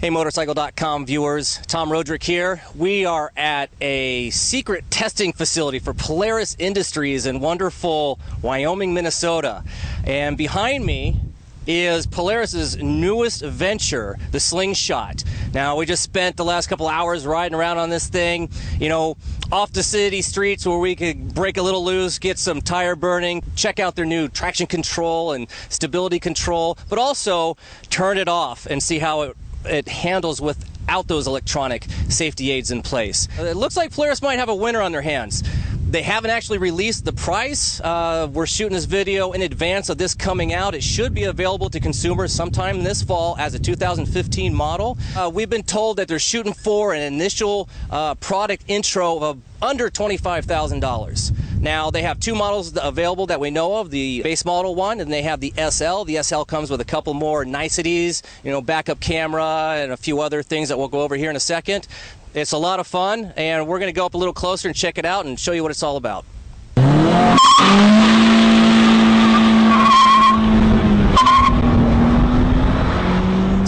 Hey motorcycle.com viewers, Tom Roderick here. We are at a secret testing facility for Polaris Industries in wonderful Wyoming, Minnesota. And behind me is Polaris's newest venture, the Slingshot. Now, we just spent the last couple hours riding around on this thing, you know, off the city streets where we could break a little loose, get some tire burning, check out their new traction control and stability control, but also turn it off and see how it handles without those electronic safety aids in place. It looks like Polaris might have a winner on their hands. They haven't actually released the price. We're shooting this video in advance of this coming out. It should be available to consumers sometime this fall as a 2015 model. We've been told that they're shooting for an initial product intro of under $25,000. Now, they have two models available that we know of, the base model one, and they have the SL. The SL comes with a couple more niceties, you know, backup camera and a few other things that we'll go over here in a second. It's a lot of fun, and we're going to go up a little closer and check it out and show you what it's all about.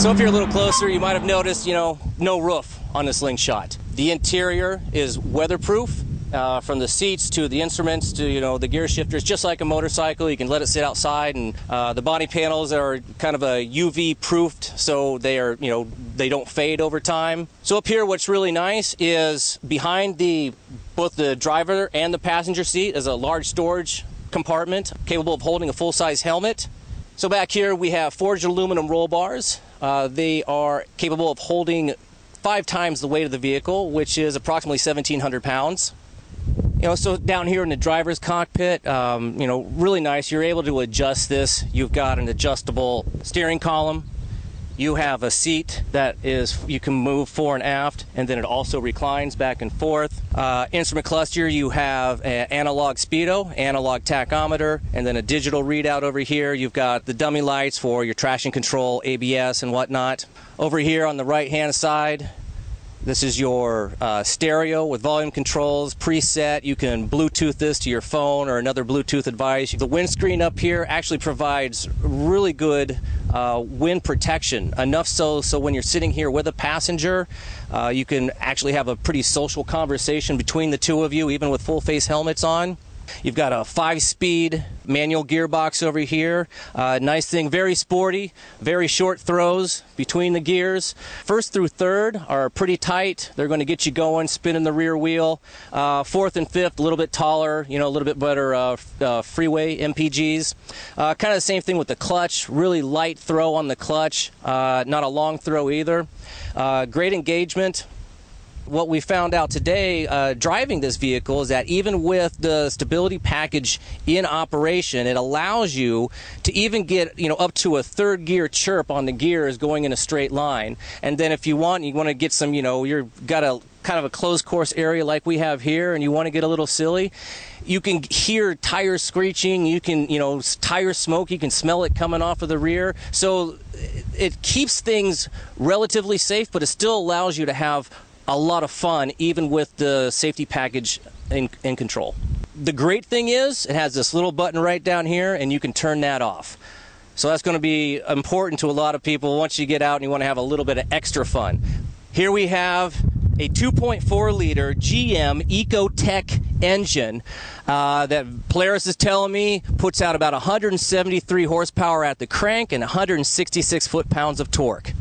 So if you're a little closer, you might have noticed, you know, no roof on the Slingshot. The interior is weatherproof. From the seats to the instruments to, you know, the gear shifters, just like a motorcycle. You can let it sit outside, and the body panels are kind of a UV proofed, so they are, you know, they don't fade over time. So up here, what's really nice is behind both the driver and the passenger seat is a large storage compartment capable of holding a full-size helmet. So back here we have forged aluminum roll bars. They are capable of holding 5 times the weight of the vehicle, which is approximately 1,700 pounds. You know, so down here in the driver's cockpit, you know, really nice. You're able to adjust this. You've got an adjustable steering column. You have a seat that you can move fore and aft, and then it also reclines back and forth. Instrument cluster, you have an analog speedo, analog tachometer, and then a digital readout over here. You've got the dummy lights for your traction control, ABS, and whatnot. Over here on the right-hand side, this is your stereo with volume controls, preset. You can Bluetooth this to your phone or another Bluetooth device. The windscreen up here actually provides really good wind protection, enough so when you're sitting here with a passenger, you can actually have a pretty social conversation between the two of you, even with full face helmets on. You've got a 5-speed manual gearbox over here. Nice thing, very sporty, very short throws between the gears. First through third are pretty tight. They're going to get you going, spinning the rear wheel. Fourth and fifth, a little bit taller, you know, a little bit better freeway MPGs. Kind of the same thing with the clutch. Really light throw on the clutch, not a long throw either. Great engagement. What we found out today driving this vehicle is that even with the stability package in operation, it allows you to even get, you know, up to a third gear chirp on the gears going in a straight line. And then if you want to get some, you know, you've got a kind of a closed course area like we have here, and you want to get a little silly, you can hear tires screeching, you can, you know, tire smoke, you can smell it coming off of the rear. So it keeps things relatively safe, but it still allows you to have a lot of fun, even with the safety package in control. The great thing is it has this little button right down here, and you can turn that off. So that's going to be important to a lot of people once you get out and you want to have a little bit of extra fun. Here we have a 2.4-liter GM Ecotec engine that Polaris is telling me puts out about 173 horsepower at the crank and 166 foot-pounds of torque.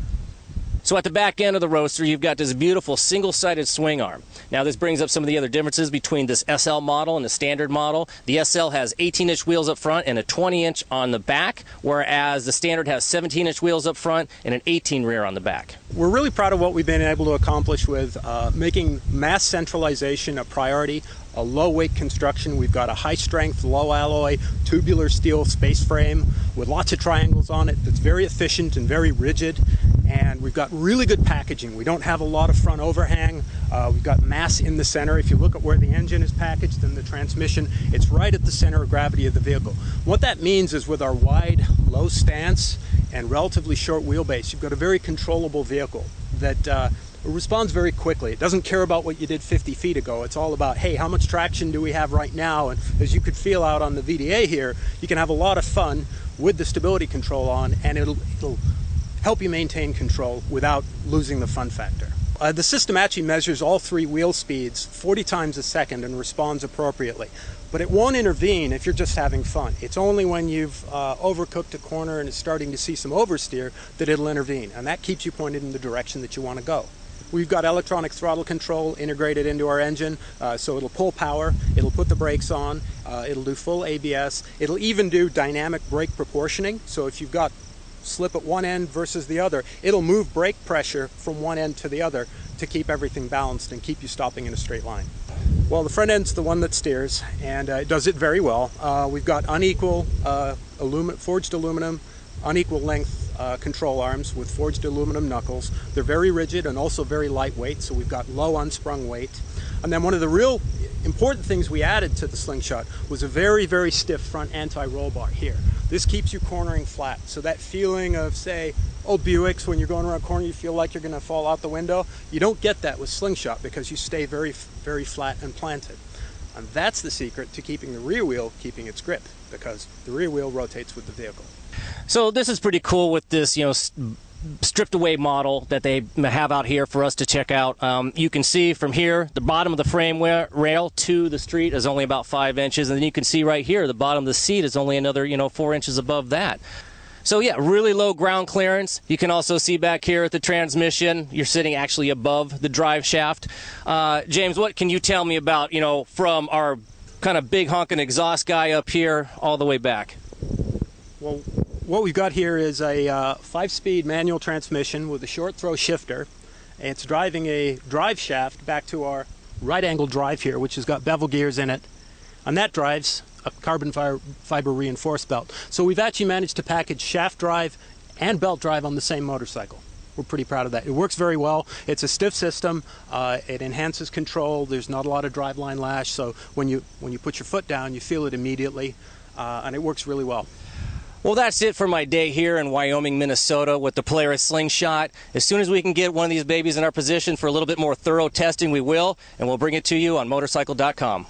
So at the back end of the roadster, you've got this beautiful single-sided swing arm. Now, this brings up some of the other differences between this SL model and the standard model. The SL has 18-inch wheels up front and a 20-inch on the back, whereas the standard has 17-inch wheels up front and an 18 rear on the back. We're really proud of what we've been able to accomplish with making mass centralization a priority, a low-weight construction. We've got a high-strength, low-alloy, tubular steel space frame with lots of triangles on it that's very efficient and very rigid. And we've got really good packaging. We don't have a lot of front overhang. We've got mass in the center. If you look at where the engine is packaged and the transmission, it's right at the center of gravity of the vehicle. What that means is with our wide, low stance and relatively short wheelbase, you've got a very controllable vehicle that responds very quickly. It doesn't care about what you did 50 feet ago. It's all about, hey, how much traction do we have right now? And as you could feel out on the VDA here, you can have a lot of fun with the stability control on, and it'll help you maintain control without losing the fun factor. The system actually measures all 3 wheel speeds 40 times a second and responds appropriately. But it won't intervene if you're just having fun. It's only when you've overcooked a corner and it's starting to see some oversteer that it'll intervene, and that keeps you pointed in the direction that you want to go. We've got electronic throttle control integrated into our engine, so it'll pull power, it'll put the brakes on, it'll do full ABS, it'll even do dynamic brake proportioning, so if you've got slip at one end versus the other, it'll move brake pressure from one end to the other to keep everything balanced and keep you stopping in a straight line. Well, the front end's the one that steers, and it does it very well. We've got unequal forged aluminum, unequal length control arms with forged aluminum knuckles. They're very rigid and also very lightweight, so we've got low unsprung weight. And then one of the real important things we added to the Slingshot was a very, very stiff front anti-roll bar here. This keeps you cornering flat, so that feeling of, say, old Buicks, when you're going around a corner you feel like you're going to fall out the window, you don't get that with Slingshot because you stay very, very flat and planted. And that's the secret to keeping the rear wheel keeping its grip, because the rear wheel rotates with the vehicle. So this is pretty cool with this, stripped away model that they have out here for us to check out. You can see from here, the bottom of the frame rail to the street is only about 5 inches, and then you can see right here, the bottom of the seat is only another, 4 inches above that. So yeah, really low ground clearance. You can also see back here at the transmission, you're sitting actually above the drive shaft. James, what can you tell me about, from our kind of big honking exhaust guy up here all the way back? Well, what we've got here is a 5-speed manual transmission with a short throw shifter. It's driving a drive shaft back to our right angle drive here, which has got bevel gears in it, and that drives a carbon fiber reinforced belt. So we've actually managed to package shaft drive and belt drive on the same motorcycle. We're pretty proud of that. It works very well. It's a stiff system. It enhances control. There's not a lot of driveline lash, so when you put your foot down, you feel it immediately, and it works really well. Well, that's it for my day here in Wyoming, Minnesota with the Polaris Slingshot. As soon as we can get one of these babies in our position for a little bit more thorough testing, we will, and we'll bring it to you on motorcycle.com.